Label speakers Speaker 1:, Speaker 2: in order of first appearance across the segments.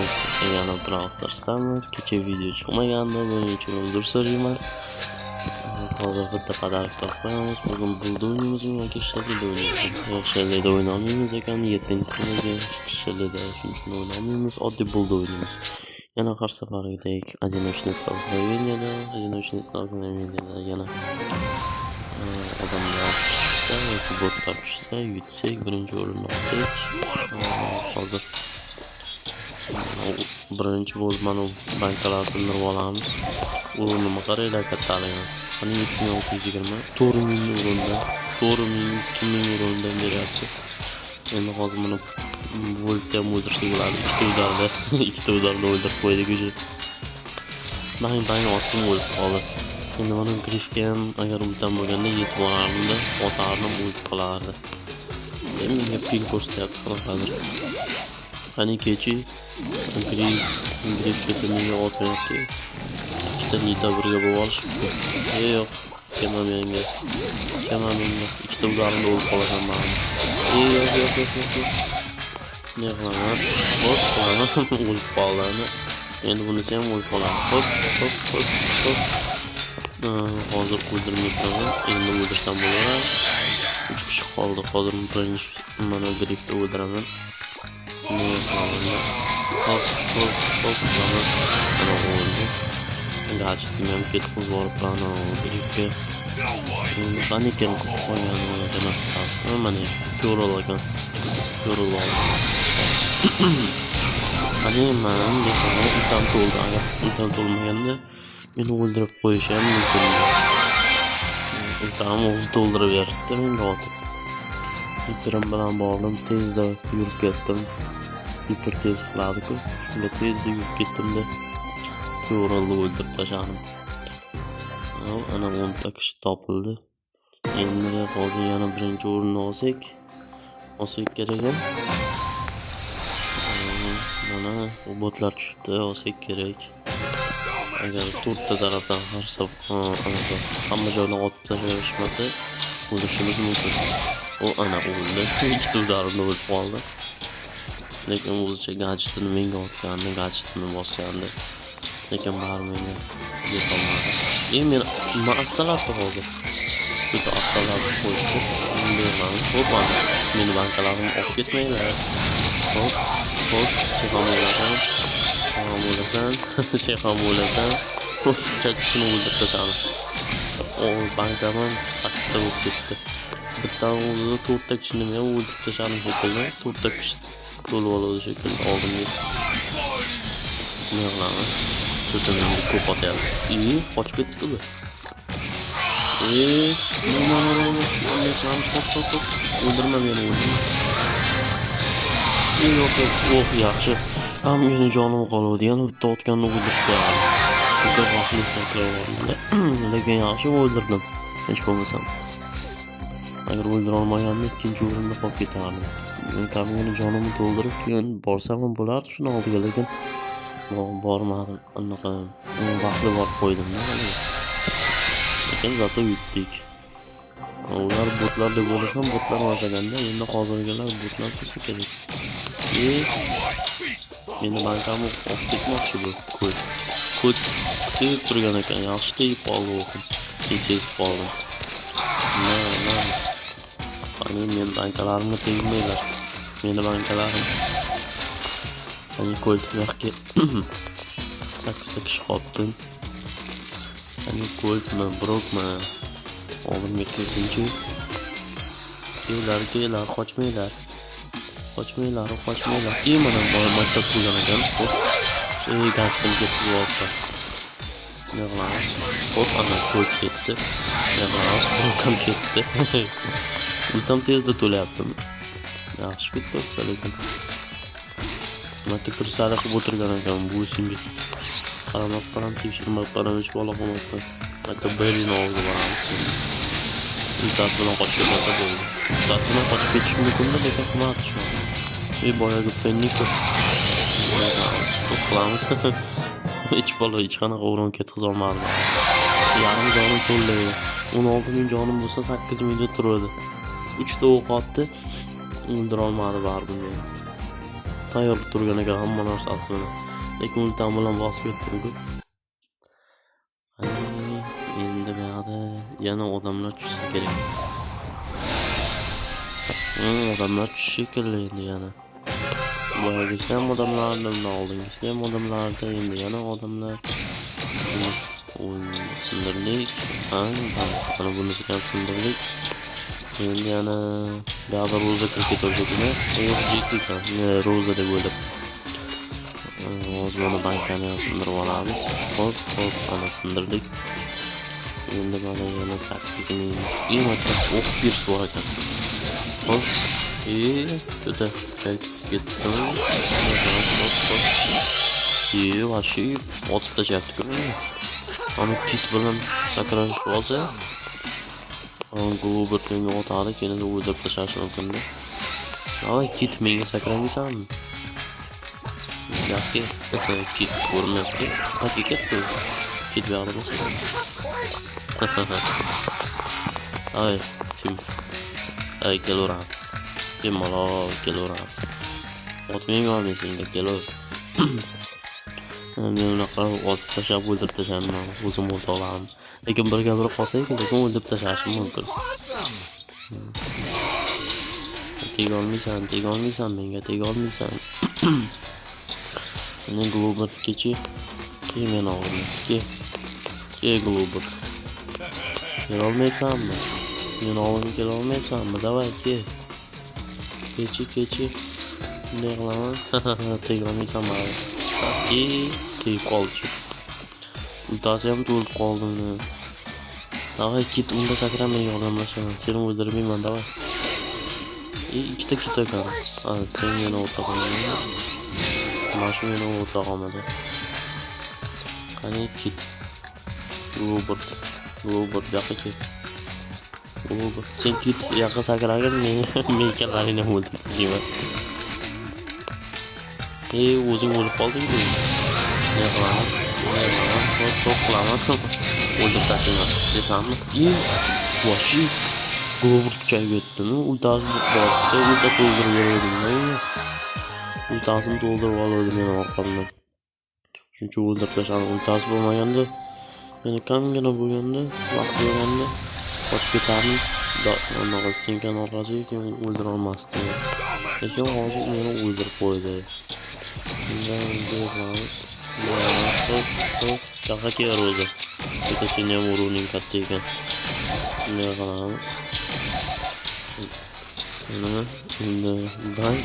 Speaker 1: hammamiz yana Brawl Stars'damiz. Kecha video chiqmagandi, buning uchun uzr so'rayman. Hozir bitta padaliklar qo'yamiz. Bugun bulda o'ynaymiz yoki shelida o'ynaymiz. Yo'q, shelida o'yna olmaymiz ekan, 7-sinaga shelida, shuning uchun o'yna olmaymiz, oddiy bulda o'ynaymiz. Yana har safargidek одиночный столкновениеda, yana odamlar tushsa yoki botlar tushsa, yutsak, birinchi o'rinni olsak. Hozir birinchi bo'lib mana bankalarni sindirib olamiz. U nima qaranglar kattaligi. Mana 7620, 4000 o'rinda, 4000 o'rindan beryapti. Endi hozir mana voltga o'ldirishga bo'ladi. Ikkita udarda o'ldirib qo'ydik уже. Bang otdim o'lib qoldi. Endi mana grifga ham agar undan bo'lganda yetib borardim-da, otardim o'lib qolardi. Endi menga ping ko'rsatyapti hozir. Qani kechi grif chetimiga otyapti. Ikkita nita birga bo'lib olishibdi. Yo'q, kelmam menga. Ikkita udarda o'lib qolaman men. Yo'q. Ne qilaman? Hop, o'lib qoldi. Endi bunisi ham o'lib qoladi. Hop. Hozir o'ldirmayman. Endi o'ldirsam bo'lar. 3 kishi qoldi. Hozir birinchi mana grifni o'ldiraman. Hop. Mana o'ldi. Gadgetni ham ketib borib mana grifga. Qaniken qo'ygan mana tasma mana ko'rolgan. Qani men utam to'lmaganda meni o'ldirib qo'yish ham mumkin. Utam o'zi to'ldirib berdi menga otib. Hiperim bilan bordim, tezda yurib ketdim. Hiper tez qiladi-ku. Shunga tezda yurib ketdim-da ko'rildi o'ldirib tashladim. Ana 10 ta kishi topildi. Endi hozir yana birinchi o'rinni olsak kerak. Mana botlar tushibdi, olsak kerak. Agar to'rtta tarafdan hamma joydan otib tashlashmasa, o'ldirishimiz mumkin. Ana o'ldi. Ikkita udarimda o'lib qoldi. Lekin o'zicha gadjetini menga otgandi, gadjetini bosgandi. Lekin baribir menga yetolmadi. Men astalardi hozir. Juda astalardi qo'yibdi. Hop, meni bankalarim olib ketmaylar. Hop, Shayxon bo'lasan. Chakishini o'ldirib tashladim. Bankaman 8 ta bo'lib ketdi. Bitta o'zida 4 ta kishini ham o'ldirib tashladim shekilli. 4 ta kishi to'lib oladi shekilli oldimga. Nima qilaman? To'tamni ko'p otyapti. Qochib ketdi-ku bu. O'ldirma meni. Yo'q, yaxshi. Meni jonim qoldi. Yana bitta otganni o'ldirdi. Juda vaqtli sakrayapti. Lekin yaxshi o'ldirdim. Hech bo'lmasam. Agar o'ldira olmaganimda ikkinchi o'rinda qolib ketardim. Men kamini jonimni to'ldirib keyin borsam ham bo'lardi shuni oldiga, lekin bormadim. Anaqa vaqtli borib qo'ydim-da. Lekin zato yutdik. Ular botlar deb o'ylasam, botlar o'zaganda, endi hozirgilar botlar bo'lsa kerak. Meni bankamni olib ketmoqchi bu ko't deb turgan ekan, yaxshi tegib qoldi o'qim. Sezib qoldim. Qani men bankalarimga tegmaylar. Meni bankalarim. Qani ko'ltlarga 8 ta kishi qoldi. Qani ko'ltmi, brokmi? Oldimga kelsinchi. Kelar, qochmaylar. Mana maktab qilgan ekan. Gadjetim ketib qoldi. Ne qilamiz? Hop, ana ko't ketdi. Brokam ketdi. Ultam tezda to'layaptim. Yaxshi ketdi, lekin maktab kurslarida qilib o'tirgan ekan bu simga. Qaram tekshirmay hech bola qolmadi. Maktab Berlin oldiga boramiz. Ultas bilan qochib ketmasa bo'ldi. Ultas bilan qochib ketish mumkin-da, lekin qilmadi shu. Boyaga pennika. Qilamiz. Hech bola hech qanaqa o'rin ketkiza olmadi. Yarim jonim to'llaydi. 16000 jonim bo'lsa 8000 da turadi. 3 ta o'q otdi. O'ldira olmadi baribir meni. tayyor turganiga hamma narsasi bilan. Lekin ultam bilan bosib ketdim-ku. Endi bu yoqda yana odamlar tushsa kerak. Odamlar tushishi shekilli endi yana. Boyagisi ham odamlarni, oldingisi ham odamlarda, endi yana odamlar. Sindirdik. Mana bunisi ham sindirdik. Endi yana bu yoqda roza kirib ketaverishadimi? Yo'q, roza deb o'ylab. Hozir mana bankani ham sindirib olamiz. Hop, ana sindirdik. Endi mana yana 8000 qiymatli o'q pirs bor ekan. Hop, juda kuchayib ketdi. Vashi otib tashyapti-ku. Ana kit bilan sakrash bo'lsa, Glober menga otadi, keyin o'ldirib tashlashi mumkin-da. Voy, kit menga sakraymisanmi? Yo'q, kit ko'rmayapti. Qayerga ketdi? Kit bu yoqda bo'lsa. Ay, kim? Ay, kelaveramiz. Malol kelaveramiz. Otmang olmaysan, kelaver. Men unaqa otib tashlab o'ldirib tashlayman, o'zim o'lta olaman. Lekin bir gapirib qolsak, lekin o'ldirib tashlashim mumkin. Tega olmaysan, menga tega olmaysan. Meni Glober kechi. Men olaman. Glober. Kela olmaysanmi? Men oldimga kela olmaysanmi? Davay, kechi. Ne qilaman? Tega olmaysanmi? Tegib qoldi. Ultasi ham to'lib qoldi. Davay, kit unda sakramay yordamlashaman. Seni o'ldirmayman, davay. Ikkita kit ekan. Sen meni o'rtog'imni. Mana meni o'rtog'imda. Qani kit. Glober yoqqa ket. Glober. Sen kit yoqqa sakragin, men kalarini o'ldirdim. O'zing o'lib qolding-ku. Ne qilaman? To'q qilaman. O'ldirib tashlayman. Desammi? Vashi Glober kuchayib ketdimi? Ultasi bordi. Ulta to'ldirib berdim. Ultasini to'ldirib oldim men orqamdan. Shuncha o'ldirib tashladim. Ultasi bo'lmaganda, yana kamgina bo'lganda, vaqt bo'lganda qochib ketardim. Anaqa stenkan orqasiga keyin o'ldira olmasdim. Lekin hozir meni o'ldirib qo'ydi. Bundan qilamiz. Yo'q, roza. Bitta seni ham uruning katta ekan. Bunday qilamiz. Endi bank.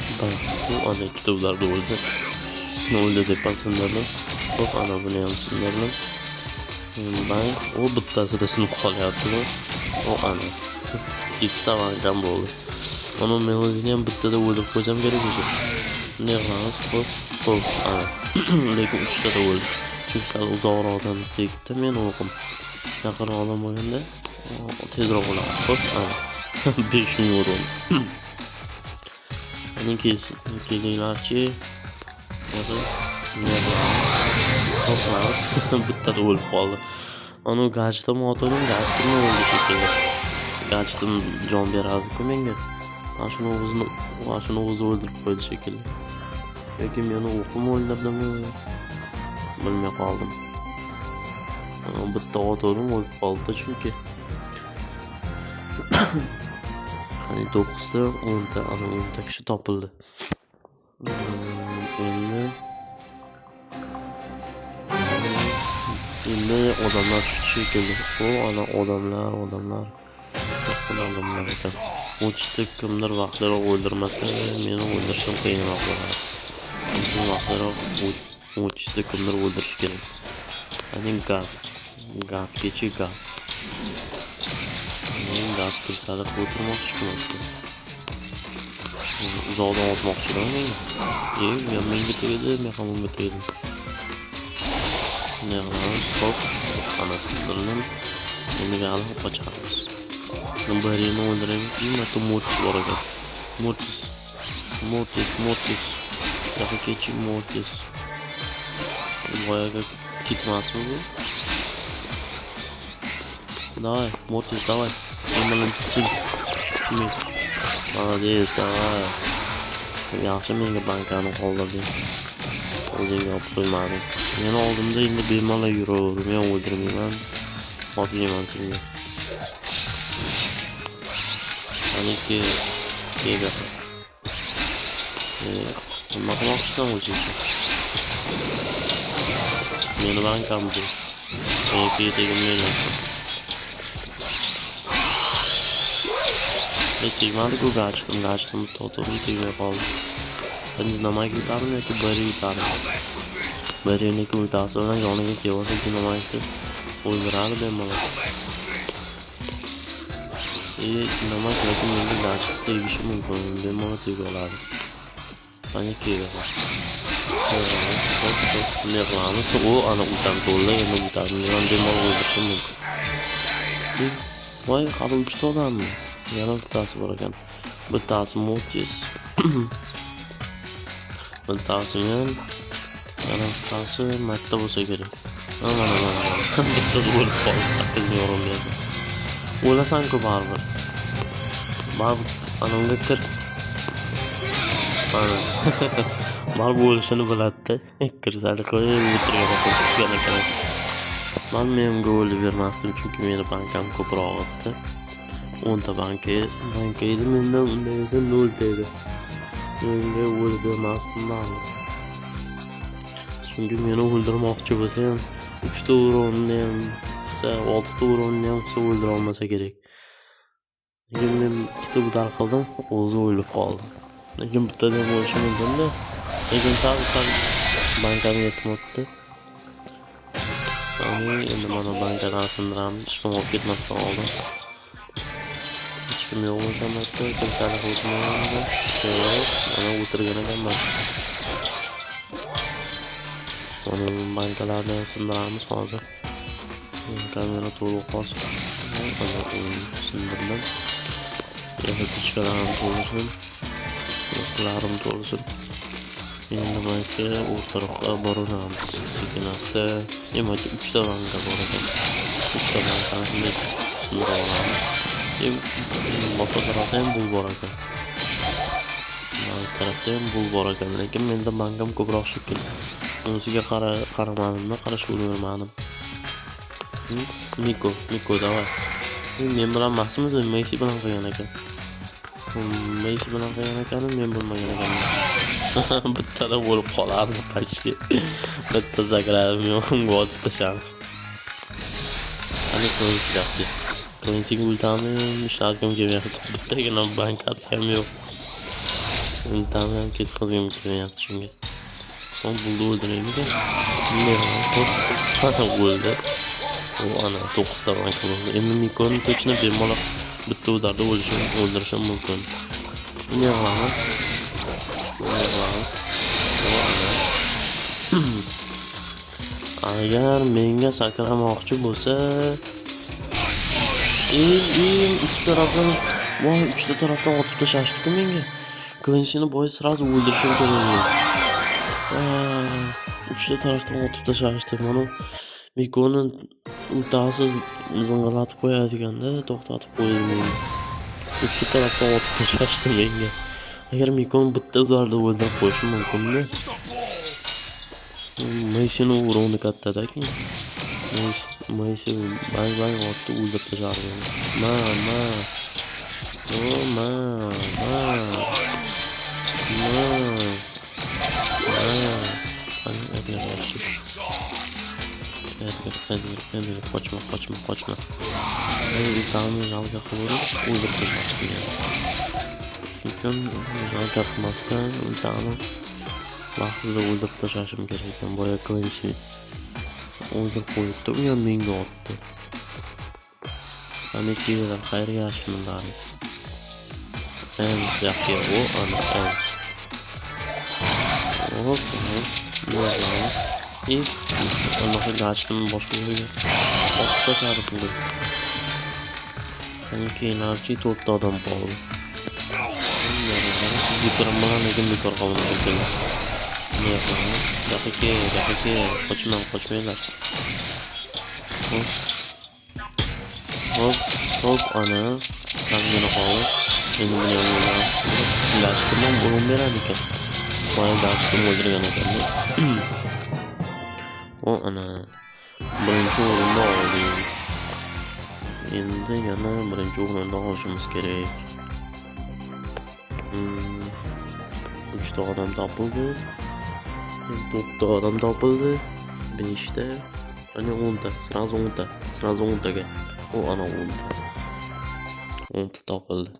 Speaker 1: Bu ana kitoblarda o'ldi deb sindirdim. Hop, ana buni ham sindirdim. Bank, bittasida sinib qolyapti. Ana. Ikkita bankdan bo'ldi. Mana men o'zini ham bittada o'ldirib qo'ysam kerak edi. Bunday qilamiz. Hop, ana. Lekin 3 ta o'ldi. Chunki sal uzoqroqdan tegdi men o'qim. Yaqinroq odam bo'lganda tezroq bo'ladi. Hop, ana. 5000 euro. Mening kelinglarchi. Bittada o'lib qoldi. Ana gadjetim o'ldi shekilli. Gadjetim jon beradi-ku menga. Shuni o'zi o'ldirib qo'ydi shekilli. Lekin meni o'qim o'ldirdimi? Bilmay qoldim. Bitta otorim o'lib qoldi chunki. Qani 9 ta, 10 ta, 10 ta kishi topildi. Endi odamlar tushdi shekilli. Ana odamlar. Ekan. 30 ta kimdir vaqtliroq o'ldirmasa, meni o'ldirishim qiyinroq bo'ladi. Uchun vaqtliroq 30 ta kimdir o'ldirish kerak. Qani gaz kechi. Men gaz kirsalik o'tirmoqchiman. Uzoqdan o'tmoqchiman men. Menga tegdi, men ham unga tegdim. Ne qilamiz? Hop, ana sindirdim. Endi g'alib qochamiz. Men bu yerini o'ldiraymi? Qiymatli Mortis bor ekan. Mortis. Yo'q, kechi Mortis. Boyaga ketmasmi bu? Давай, Mortis, давай. Молодец, давай. Yaxshi menga bankani qoldirirding. O'zing yopib qo'ymading. Meni oldimda endi bemalol yuraverdim, men o'ldirmayman. Otlayman senga. Aniki kega. Nima qilmoqchisan o'zingcha? Meni bankam bu. Menga tegmaydi. Tegmadi-ku gachdim to'g'ri tegmay qoldi. Endi nimaga yutardim yoki biri yutardim. Biriniki ultasi bilan yoniga kelsa dinamaytni o'ldiradi bemalol. Dinamayt lekin endi gachib tegishi mumkin. Bemalol tegib oladi. Mana keladi. Ne qilamiz? U ana ultam to'ldi, endi ultamni ham bemalol o'ldirishi mumkin. Voy, hali 3 ta odammi? Yana bittasi bor ekan. Bittasi Mortis. Bittasi men. Yana bittasi Matta bo'lsa kerak. Mana. Bitta o'lib qoldi, 8 million berdi. O'lasan-ku baribir. Baribir ana unga kir. Mana. Baribir o'lishini biladi-da. Kirsali qo'yib o'tirgan ekan. Menga o'lib bermasdim, chunki meni bankam ko'proq otdi. 10 ta banka edi, mendan undan esa 0 edi. Menga o'lib bermasdim ma'lum. Chunki meni o'ldirmoqchi bo'lsa ham 3 ta uronni ham, 6 ta uronni ham o'ldira olmasa kerak. Lekin men 2 ta budal qildim, o'zi o'lib qoldi. Lekin bittadan bo'lishi mumkin-da. Lekin sal bankam yetmoqdi. Endi mana bankadan sindiramiz, hech kim olib ketmasdan oldin. Hech kim yo'q ekan-da, kimsalik o'tmayapti. Mana o'tirgan ekanman. Mana bankalarni sindiramiz hozir. Kamera to'liq qolsin. Mana sindirdim. Yo'qotishkalarim to'lsin. Yo'qlarim to'lsin. Endi banka o'rtaroqqa boramiz. Sekinasta, demak 3 ta banka bor ekan. 3 ta bankani sindirib olamiz. Boshqa tarafda ham bul bor ekan. Mana tarafda ham bul bor ekan, lekin menda bankam ko'proq shekil. Unisiga qaramadim, qarashga ulgurmadim. Miko davay. Men bilan emasmiz, Messi bilan qilgan ekan. Messi bilan qilgan ekan, men bilmagan ekanman. Bittada bo'lib qolardi почти. Bitta zagradim yo'q, gol tutasham. Ana ko'rishdi. Klinsiga ultami ishlatgim kelyapti. Bittagina bankasi ham yo'q. Ultami ham ketkazgim kelyapti shunga. Son buldu o'ldiraymi-da? Mana o'ldi. U ana 9 ta banka bo'ldi. Endi Mikoni точно bemalol bitta udarda o'ldirishim mumkin. Ne qilamiz? Agar menga sakramoqchi bo'lsa, ikki tarafdan, voy 3 ta tarafdan otib tashashdi-ku menga. Klinchini boy sразу o'ldirishim kerak. 3 ta tarafdan otib tashashdi. Mana Mikoni ultasiz zing'irlatib qo'yadigan-da, to'xtatib qo'yilmaydi. 3 ta tarafdan otib tashashdi menga. Agar Mikoni bitta udarda o'ldirib qo'yishim mumkin-da. Messi'ni uroni katta-da-ki. Messi bang otdi, o'ldirib tashardi. Edgar, qochma. Ultamni yalga qilib, o'ldirib tashlashdi. Shuning uchun yalga qilmasdan ultamni vaqtida o'ldirib tashlashim kerak ekan. Boya Klinchi o'ldirib qo'yibdi, u ham menga otdi. Ana kelar, xayr yaxshiman. Yaxshi, u ana. Allohga gachdim boshqa yerga otib tashladim. Keyinlarchi 4 ta odam qoldi. Bekor bilan lekin bekor qolmadi. Ne qilamiz? Daqiqa, qochmanglar. Hop, ana. Kamera qoldi. Endi buni ham o'ldiraman. Gachtim ham o'rin beradi ekan. Mana gachtim o'ldirgan ekan. O ana birinchi o'rinni oldik. Endi yana birinchi o'rinni olishimiz kerak. 3 ta odam topildi. 4 ta odam topildi. 5 ta. Ana 10 ta. Sразу 10 ta. Sразу 10 taga. O ana 10 ta. 10 ta topildi.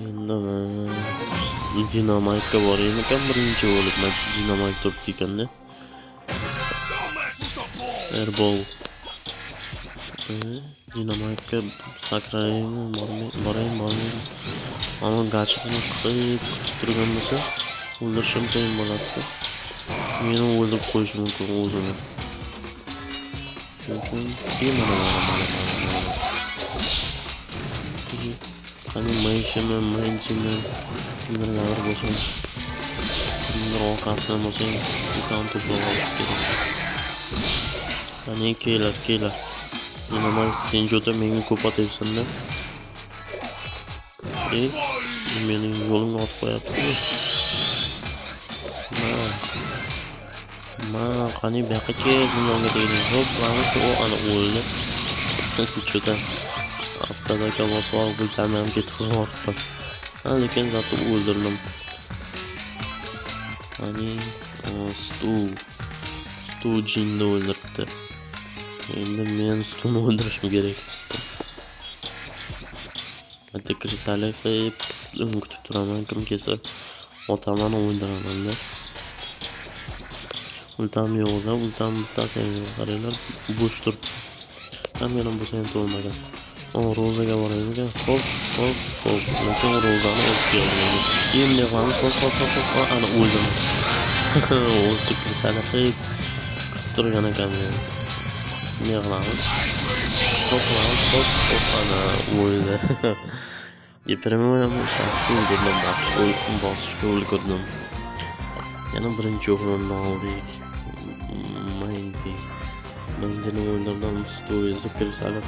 Speaker 1: Endi men dinamaytga boraymi ekan birinchi o'libman. Dinamayt turibdi ekanda. Airball. Dinamaytga sakraymi, boraymi. Ama gachini qilib kutib turgan bo'lsa, o'ldirishim qiyin bo'ladi. Meni o'ldirib qo'yishi mumkin o'zini. Chunki mana. Qani mayshimi, kimlardir bo'lsa, kimlar orqasidan bo'lsa, utan to'plab olish kerak. Qani kellar. Nima sen jo'ta menga ko'p otyapsan-da. Mening yo'limga otib qo'yapti. Qani bu yoqqa kel, bunga tegdi. Hop, mana shu ana o'ldi. Jo'ta. Haftada bosib bulsam ham ketib qolibdi. Lekin zato o'ldirdim. Qani Stu jinni o'ldiribdi. Endi men Stuni o'ldirishim kerak. Hatta krisalik qilib kutib turaman, kim kelsa otaman o'ldiraman-da. Ultam yo'qda, ultam bittasi qaranglar, bo'sh turibdi. Hamma bo'lsa ham to'lmagan. Rozaga boraymi? Hop. Lekin rozani olib keldim. Endi qani hop, ana o'ldim. O'zi krisalik qilib kutib turgan ekan men. Ne qilamiz? Hop, ana o'ldi. Gapiraman, o'ldirdim, bosishga ulgurdim. Yana birinchi o'rinni oldik. Manzini o'ldirdim, sto'yizda kirsalib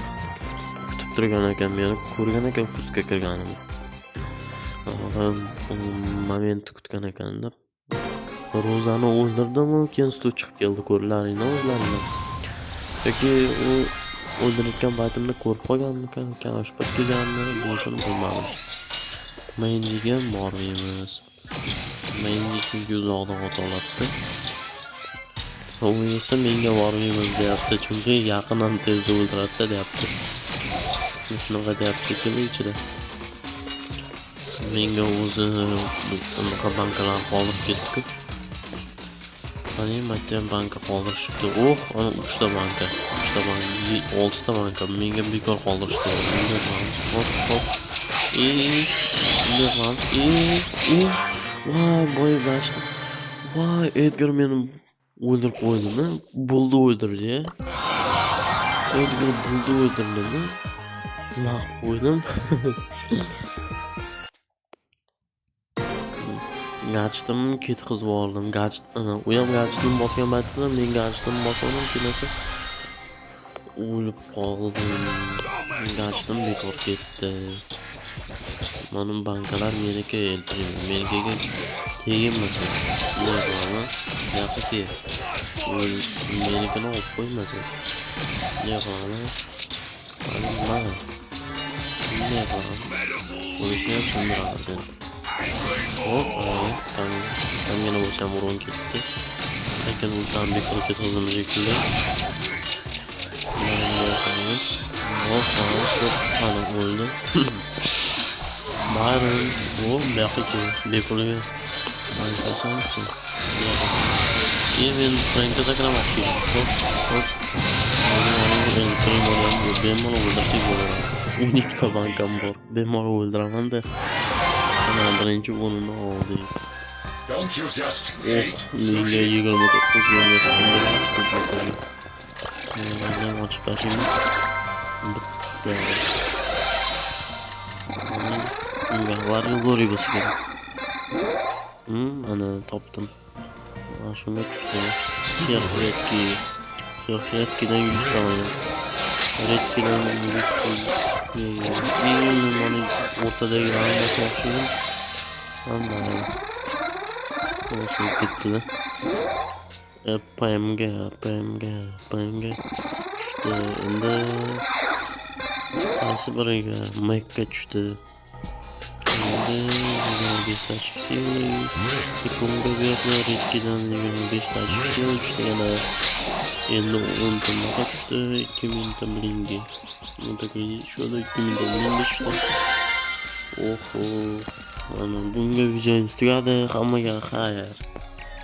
Speaker 1: kutib turgan ekan, meni ko'rgan ekan kuzga kirganimni. Moment kutgan ekanda. Rozani o'ldirdim, keyin sto' chiqib keldi, ko'rlaringni o'zlaringni. Yoki u o'ldirayotgan paytimda ko'rib qolganmikan, kashfab kelganmi, bo'lsin bilmadim. Menga bormaymiz. Menga chunki uzoqdan o'toladi. U esa menga bormaymiz deyapti, chunki yaqindan tezda o'ldiradi deyapti. Shunaqa deyapti ichida. Menga o'zi bunaqa bankalar qolib ketdi-ku. Qani matyan banka qoldirishibdi. Ana 3 ta banka, 6 ta banka menga bekor qoldirishdi. Hop. Voy, boy gashti. Voy, Edgar meni o'ldirib qo'ydimi? Buldi o'ldirdi-ya. Edgar buldi o'ldirdimi? Vaq qo'ydim. Gachtim ketqizib oldim. U ham gachtim bosgan paytda men gachtim bosgandim, kelmasa o'lib qoldim. Gachtim bekor ketdi. Mana bankalar meniki, menikiga tegmasin. Nima qilaman? Yo'qki. Menikini olib qo'ymasin. Nima qilaman? Nima qilaman? Polisi ham sindirardi. Hop, kamgina bo'lsam uron ketdi. Lekin ultan bekor ketdim shekilli. Hop, ana o'ldi. Bayron, bu yoqqa bekorga aytasanchi. Men Frankka sakramoqchi. Hop. Bemalol o'ldirsak bo'ladi. 12 ta bankam bor. Bemalol o'ldiraman-da. Ana birinchi o'rinni oldik. Menga 29 million so'm Mana ochib tashlaymiz. Bitta. Unga varyo g'ori bo'lsa kerak. Ana topdim. Mana shunga tushdi. Sirxretkidan 100 ta mana. Redkidan 100 ta. Mana o'rtadagi hammasi yaxshimi? Hamma. O'sha ketdi-da. PMga. İşte endi qaysi biriga Makka tushdi. Endi 25 tashkisi Ikonga berdi, Ritkidan 25 tashkisi tushdi yana. Endi 10 tanaga tushdi, 2000 ta blingi. Bundaga şöyle 2000 ta blingi tushdi. Oho. Mana bunga videomiz tugadi. Hammaga xayr.